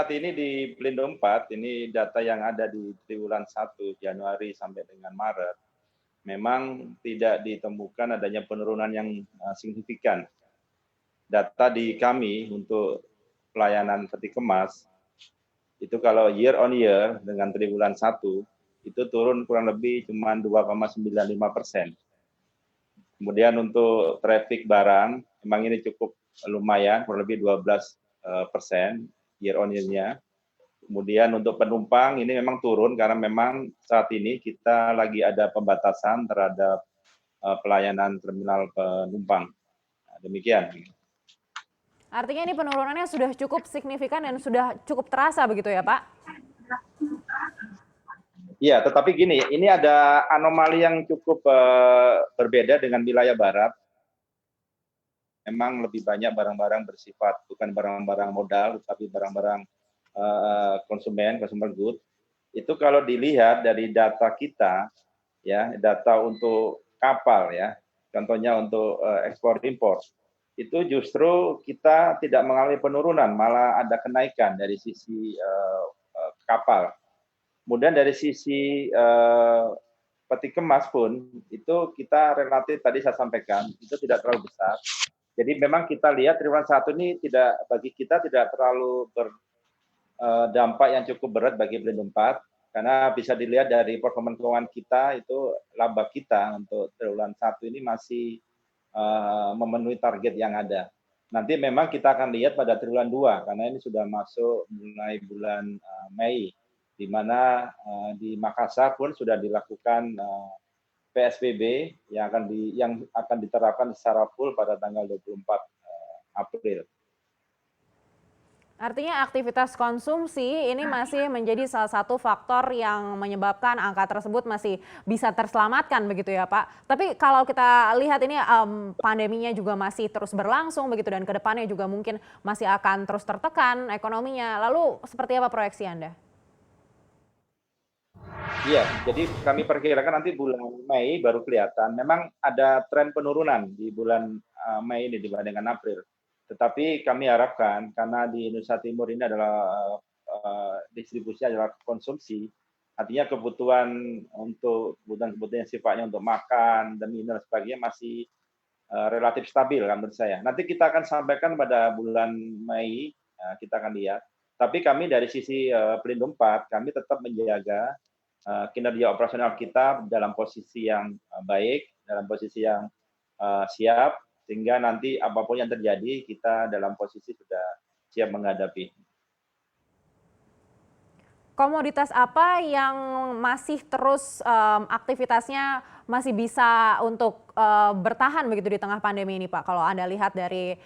Saat ini di Pelindo 4, ini data yang ada di triwulan 1 Januari sampai dengan Maret, memang tidak ditemukan adanya penurunan yang signifikan. Data di kami untuk pelayanan peti kemas, itu kalau year on year dengan triwulan 1, itu turun kurang lebih cuma 2,95%. Kemudian untuk traffic barang, memang ini cukup lumayan, kurang lebih 12% year on year-nya. Kemudian untuk penumpang ini memang turun karena memang saat ini kita lagi ada pembatasan terhadap pelayanan terminal penumpang. Nah, demikian. Artinya ini penurunannya sudah cukup signifikan dan sudah cukup terasa begitu ya Pak? Iya, tetapi gini, ini ada anomali yang cukup berbeda dengan wilayah barat. Memang lebih banyak barang-barang bersifat bukan barang-barang modal, tapi barang-barang consumer good. Itu kalau dilihat dari data kita, ya data untuk kapal ya, contohnya untuk ekspor impor, itu justru kita tidak mengalami penurunan, malah ada kenaikan dari sisi kapal. Kemudian dari sisi peti kemas pun itu kita relatif tadi saya sampaikan itu tidak terlalu besar. Jadi memang kita lihat triwulan 1 ini tidak bagi kita tidak terlalu berdampak yang cukup berat bagi Pelindo 4 karena bisa dilihat dari performa keuangan kita itu laba kita untuk triwulan 1 ini masih memenuhi target yang ada. Nanti memang kita akan lihat pada triwulan 2 karena ini sudah masuk mulai bulan Mei di mana di Makassar pun sudah dilakukan PSBB yang akan diterapkan secara full pada tanggal 24 April. Artinya aktivitas konsumsi ini masih menjadi salah satu faktor yang menyebabkan angka tersebut masih bisa terselamatkan begitu ya Pak. Tapi kalau kita lihat ini pandeminya juga masih terus berlangsung begitu dan kedepannya juga mungkin masih akan terus tertekan ekonominya. Lalu seperti apa proyeksi Anda? Iya, jadi kami perkirakan nanti bulan Mei baru kelihatan. Memang ada tren penurunan di bulan Mei ini dibandingkan April. Tetapi kami harapkan karena di Indonesia Timur ini adalah distribusi adalah konsumsi, artinya kebutuhan untuk kebutuhan yang sifatnya untuk makan dan minum dan sebagainya masih relatif stabil kan menurut saya. Nanti kita akan sampaikan pada bulan Mei, kita akan lihat. Tapi kami dari sisi Pelindo 4, kami tetap menjaga kinerja operasional kita dalam posisi yang baik, dalam posisi yang siap, sehingga nanti apapun yang terjadi kita dalam posisi sudah siap menghadapi. Komoditas apa yang masih terus aktivitasnya masih bisa untuk bertahan begitu di tengah pandemi ini Pak, kalau Anda lihat dari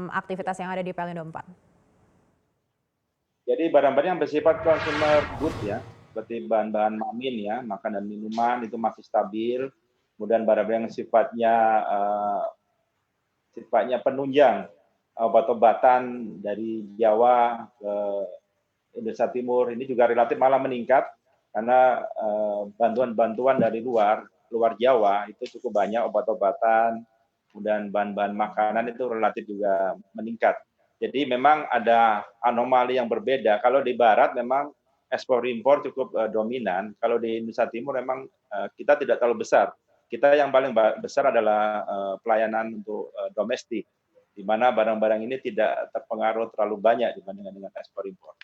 aktivitas yang ada di Pelindo 4? Jadi barang-barang yang bersifat consumer good ya, seperti bahan-bahan mamin ya, makan dan minuman itu masih stabil. Kemudian barang-barang yang sifatnya penunjang obat-obatan dari Jawa ke Indonesia Timur ini juga relatif malah meningkat karena bantuan-bantuan dari luar Jawa itu cukup banyak obat-obatan, kemudian bahan-bahan makanan itu relatif juga meningkat. Jadi memang ada anomali yang berbeda. Kalau di barat memang ekspor impor cukup dominan. Kalau di Indonesia Timur memang kita tidak terlalu besar. Kita yang paling besar adalah pelayanan untuk domestik, di mana barang-barang ini tidak terpengaruh terlalu banyak dibandingkan dengan ekspor impor.